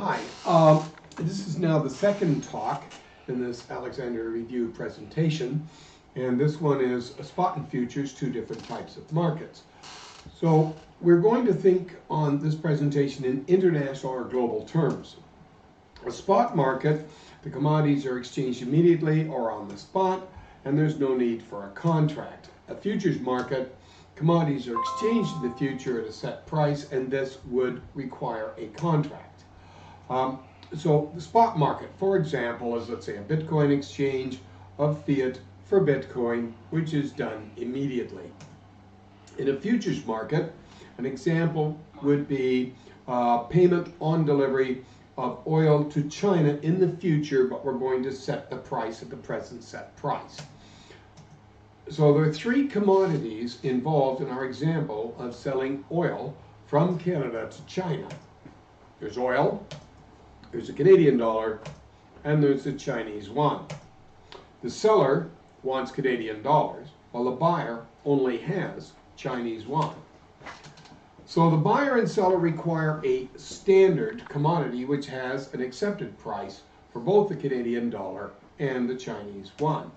Hi. This is now the second talk in this Alexandria Review presentation, and this one is spot and futures, two different types of markets. So we're going to think on this presentation in international or global terms. A spot market, the commodities are exchanged immediately or on the spot, and there's no need for a contract. A futures market, commodities are exchanged in the future at a set price, and this would require a contract. So the spot market, for example, is, let's say, a Bitcoin exchange of fiat for Bitcoin, which is done immediately. In a futures market, an example would be payment on delivery of oil to China in the future, but we're going to set the price at the present set price. So there are three commodities involved in our example of selling oil from Canada to China. There's oil, there's a Canadian dollar, and there's the Chinese yuan. The seller wants Canadian dollars, while the buyer only has Chinese yuan. So the buyer and seller require a standard commodity which has an accepted price for both the Canadian dollar and the Chinese yuan.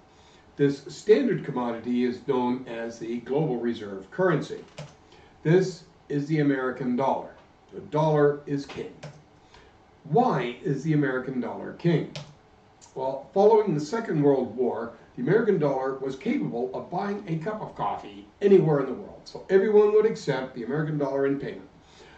This standard commodity is known as the global reserve currency. This is the American dollar. The dollar is king. Why is the American dollar king? Well, following the Second World War, the American dollar was capable of buying a cup of coffee anywhere in the world. So everyone would accept the American dollar in payment.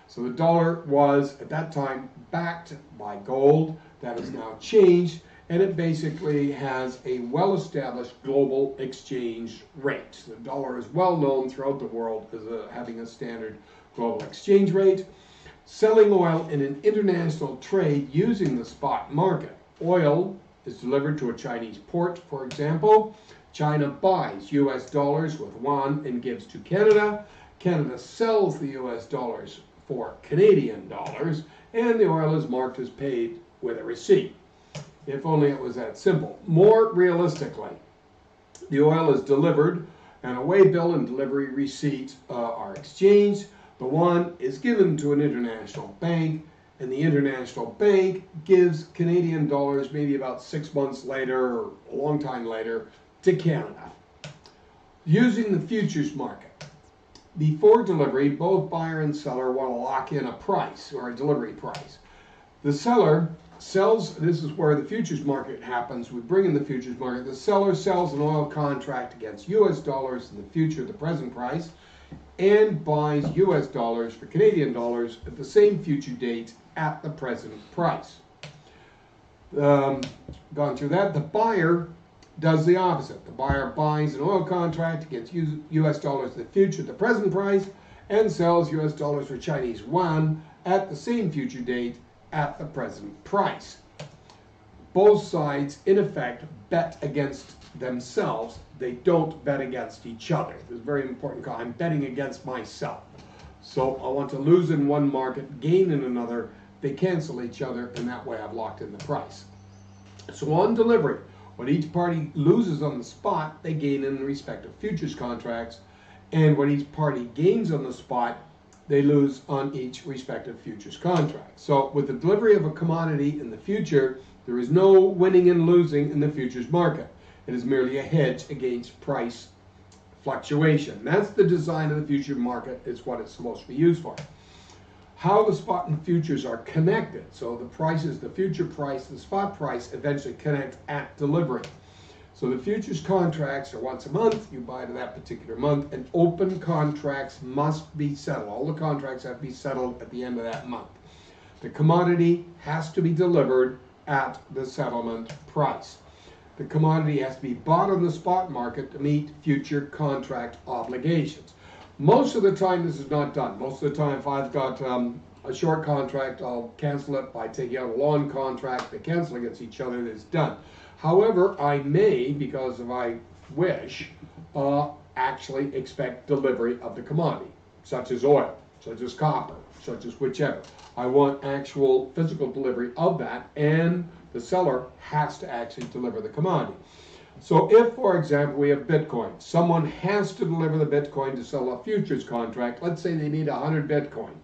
So the dollar was, at that time, backed by gold. That has now changed, and it basically has a well-established global exchange rate. The dollar is well known throughout the world as having a standard global exchange rate. Selling oil in an international trade using the spot market. Oil is delivered to a Chinese port, for example. China buys US dollars with yuan and gives to Canada. Canada sells the US dollars for Canadian dollars, and the oil is marked as paid with a receipt. If only it was that simple. More realistically, the oil is delivered, and a weigh bill and delivery receipt are exchanged. The yuan is given to an international bank, and the international bank gives Canadian dollars maybe about 6 months later or a long time later to Canada. Using the futures market, before delivery, both buyer and seller want to lock in a price or a delivery price. The seller sells, this is where the futures market happens, we bring in the futures market, the seller sells an oil contract against US dollars in the future, the present price, and buys US dollars for Canadian dollars at the same future date at the present price. Gone through that, the buyer does the opposite. The buyer buys an oil contract against US dollars in the future at the present price and sells US dollars for Chinese yuan at the same future date at the present price. Both sides, in effect, bet against themselves. They don't bet against each other. This is a very important call. I'm betting against myself. So I want to lose in one market, gain in another. They cancel each other, and that way I've locked in the price. So on delivery, what each party loses on the spot, they gain in the respective futures contracts, and what each party gains on the spot, they lose on each respective futures contract. So with the delivery of a commodity in the future, there is no winning and losing in the futures market. It is merely a hedge against price fluctuation. That's the design of the future market. It's what it's supposed to be used for. How the spot and futures are connected. So the prices, the future price, the spot price eventually connect at delivery. So the futures contracts are once a month. You buy to that particular month, and open contracts must be settled. All the contracts have to be settled at the end of that month. The commodity has to be delivered at the settlement price. The commodity has to be bought on the spot market to meet future contract obligations. Most of the time this is not done. Most of the time if I've got a short contract, I'll cancel it by taking out a long contract. They cancel against each other, it's done. However, I may, because if I wish, actually expect delivery of the commodity, such as oil, such as copper, such as whichever. I want actual physical delivery of that, and the seller has to actually deliver the commodity. So if, for example, we have Bitcoin, someone has to deliver the Bitcoin to sell a futures contract. Let's say they need 100 Bitcoin.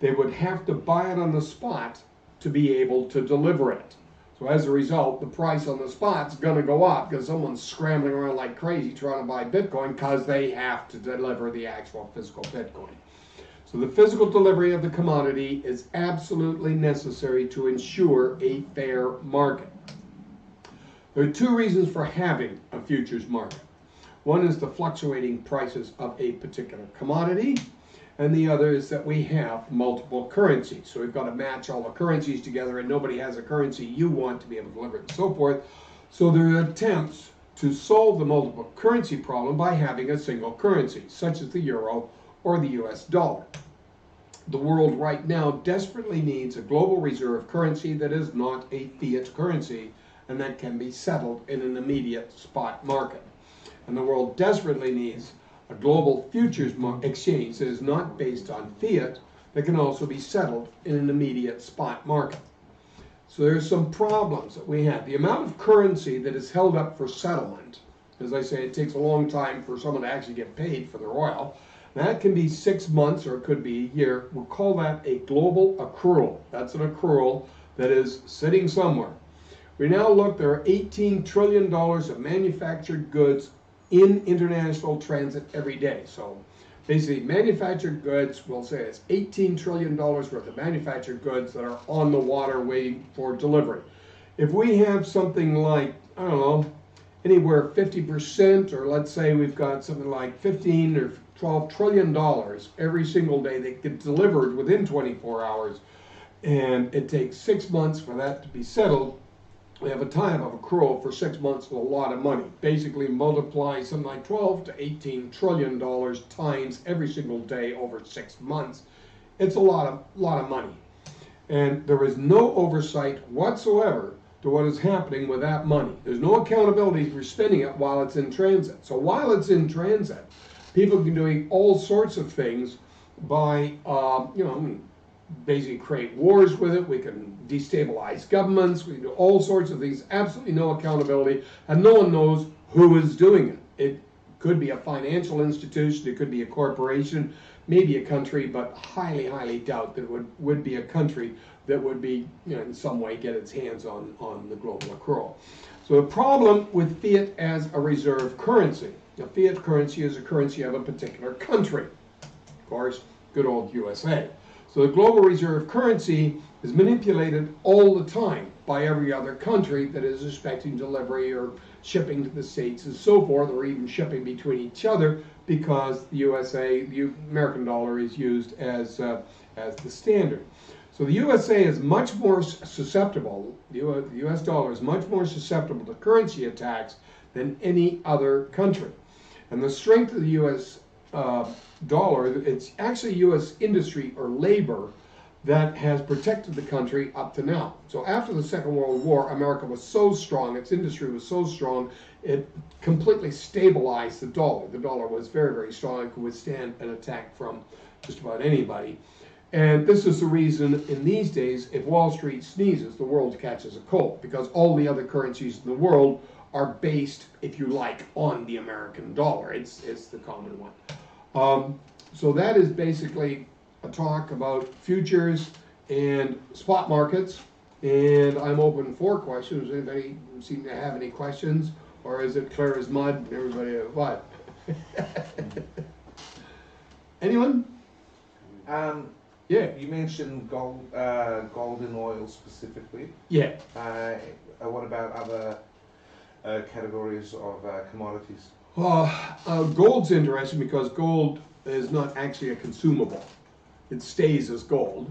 They would have to buy it on the spot to be able to deliver it. So as a result, the price on the spot's going to go up because someone's scrambling around like crazy trying to buy Bitcoin because they have to deliver the actual physical Bitcoin. So the physical delivery of the commodity is absolutely necessary to ensure a fair market. There are two reasons for having a futures market. One is the fluctuating prices of a particular commodity, and the other is that we have multiple currencies. So we've got to match all the currencies together, and nobody has a currency you want to be able to deliver it and so forth. So there are attempts to solve the multiple currency problem by having a single currency, such as the euro or the US dollar. The world right now desperately needs a global reserve currency that is not a fiat currency and that can be settled in an immediate spot market. And the world desperately needs a global futures exchange that is not based on fiat, that can also be settled in an immediate spot market. So there's some problems that we have. The amount of currency that is held up for settlement, as I say, it takes a long time for someone to actually get paid for their oil. That can be 6 months or it could be a year. We'll call that a global accrual. That's an accrual that is sitting somewhere. We now look, there are $18 trillion of manufactured goods in international transit every day. So basically manufactured goods, we'll say it's $18 trillion worth of manufactured goods that are on the water waiting for delivery. If we have something like, I don't know, anywhere 50%, or let's say we've got something like 15 or $12 trillion every single day that get delivered within 24 hours, and it takes 6 months for that to be settled, we have a time of accrual for 6 months with a lot of money. Basically multiply something like 12 to $18 trillion times every single day over 6 months. It's a lot of money. And there is no oversight whatsoever to what is happening with that money. There's no accountability for spending it while it's in transit. So while it's in transit, people can be doing all sorts of things by, basically create wars with it. We can destabilize governments. We can do all sorts of things. Absolutely no accountability, and no one knows who is doing it. It could be a financial institution. It could be a corporation, maybe a country, but highly, highly doubt that it would be a country that would be, in some way get its hands on the global accrual. So the problem with fiat as a reserve currency. A fiat currency is a currency of a particular country. Of course, good old USA. So the global reserve currency is manipulated all the time by every other country that is expecting delivery or shipping to the States and so forth, or even shipping between each other, because the American dollar is used as the standard. So the USA is much more susceptible, the US dollar is much more susceptible to currency attacks than any other country. And the strength of the US dollar, it's actually U.S. industry or labor that has protected the country up to now. So after the Second World War, America was so strong, its industry was so strong, it completely stabilized the dollar. The dollar was very, very strong. It could withstand an attack from just about anybody. And this is the reason in these days, if Wall Street sneezes, the world catches a cold, because all the other currencies in the world are based, if you like, on the American dollar. It's the common one. So that is basically a talk about futures and spot markets, and I'm open for questions. Does anybody seem to have any questions, or is it clear as mud? Everybody, what? Anyone? Yeah. You mentioned gold and oil specifically. Yeah. What about other categories of commodities? Gold's interesting because gold is not actually a consumable. It stays as gold.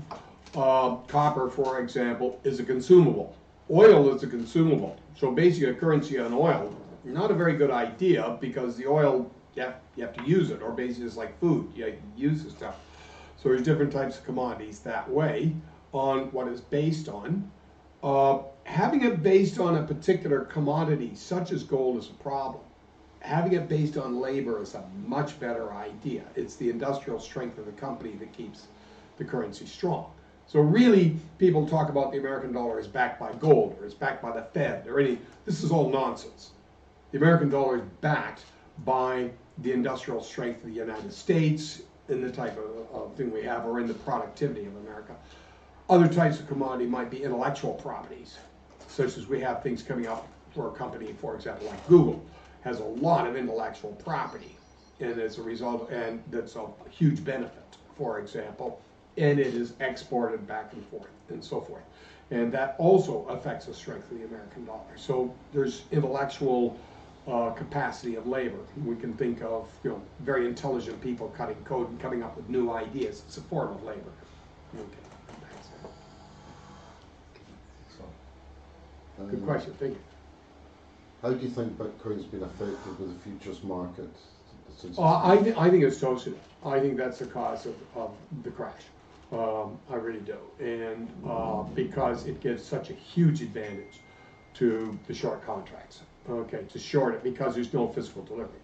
Copper, for example, is a consumable. Oil is a consumable. So basically a currency on oil, not a very good idea, because the oil, you have to use it, or basically it's like food, you use the stuff. So there's different types of commodities that way on what it's based on. Having it based on a particular commodity, such as gold, is a problem. Having it based on labor is a much better idea. It's the industrial strength of the company that keeps the currency strong. So really, people talk about the American dollar as backed by gold, or it's backed by the Fed, or this is all nonsense. The American dollar is backed by the industrial strength of the United States, in the type of thing we have, or in the productivity of America. Other types of commodity might be intellectual properties, such as we have things coming up for a company, for example, like Google, has a lot of intellectual property, and as a result, and that's a huge benefit, for example, and it is exported back and forth and so forth. And that also affects the strength of the American dollar. So there's intellectual capacity of labor. We can think of, you know, very intelligent people cutting code and coming up with new ideas. It's a form of labor. Okay. Good question, thank you. How do you think Bitcoin's been affected with the futures market? I think it's toasted. I think that's the cause of the crash. I really do. And because it gives such a huge advantage to the short contracts. Okay, to short it because there's no physical delivery.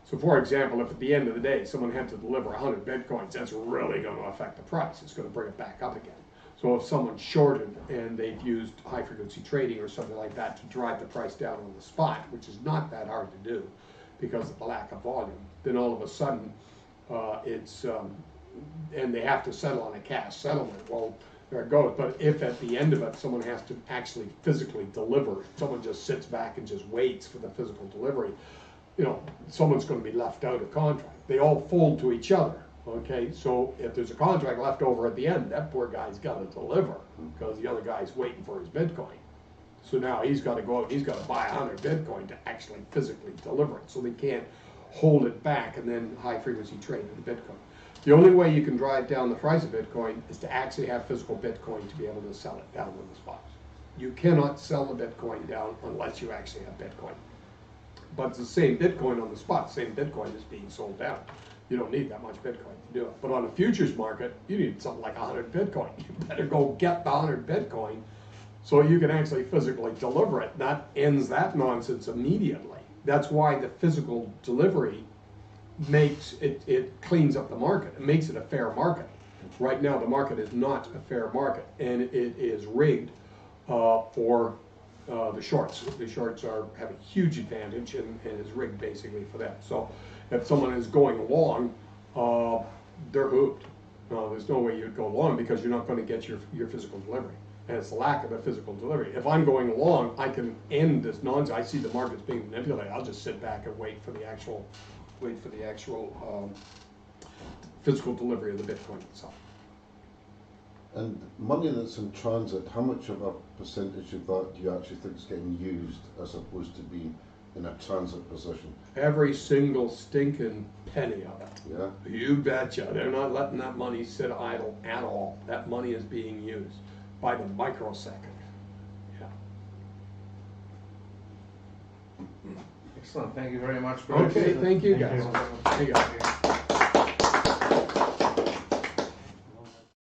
So for example, if at the end of the day someone had to deliver 100 Bitcoins, that's really going to affect the price. It's going to bring it back up again. So if someone shorted and they've used high frequency trading or something like that to drive the price down on the spot, which is not that hard to do because of the lack of volume, then all of a sudden and they have to settle on a cash settlement. Well, there it goes. But if at the end of it someone has to actually physically deliver, someone just sits back and just waits for the physical delivery, you know, someone's going to be left out of contract. They all fold to each other. Okay, so if there's a contract left over at the end, that poor guy's got to deliver because the other guy's waiting for his Bitcoin. So now he's got to go out, he's got to buy 100 Bitcoin to actually physically deliver it. So they can't hold it back and then high frequency trade with the Bitcoin. The only way you can drive down the price of Bitcoin is to actually have physical Bitcoin to be able to sell it down on the spot. You cannot sell the Bitcoin down unless you actually have Bitcoin. But it's the same Bitcoin on the spot, same Bitcoin is being sold down. You don't need that much Bitcoin to do it. But on a futures market, you need something like 100 Bitcoin. You better go get the 100 Bitcoin so you can actually physically deliver it. That ends that nonsense immediately. That's why the physical delivery makes it cleans up the market. It makes it a fair market. Right now, the market is not a fair market, and it is rigged for the shorts. The shorts have a huge advantage and is rigged basically for them. So if someone is going long, they're hooped. There's no way you'd go long because you're not going to get your physical delivery. And it's the lack of a physical delivery. If I'm going along, I can end this nonsense. I see the markets being manipulated. I'll just sit back and wait for the actual physical delivery of the Bitcoin itself. And money that's in transit, how much of a percentage of that do you actually think is getting used as opposed to being in a transit position? Every single stinking penny of it. Yeah. You betcha. They're not letting that money sit idle at all. That money is being used by the microsecond. Yeah. Excellent. Thank you very much. Okay, thank you guys. Thank you. There you go.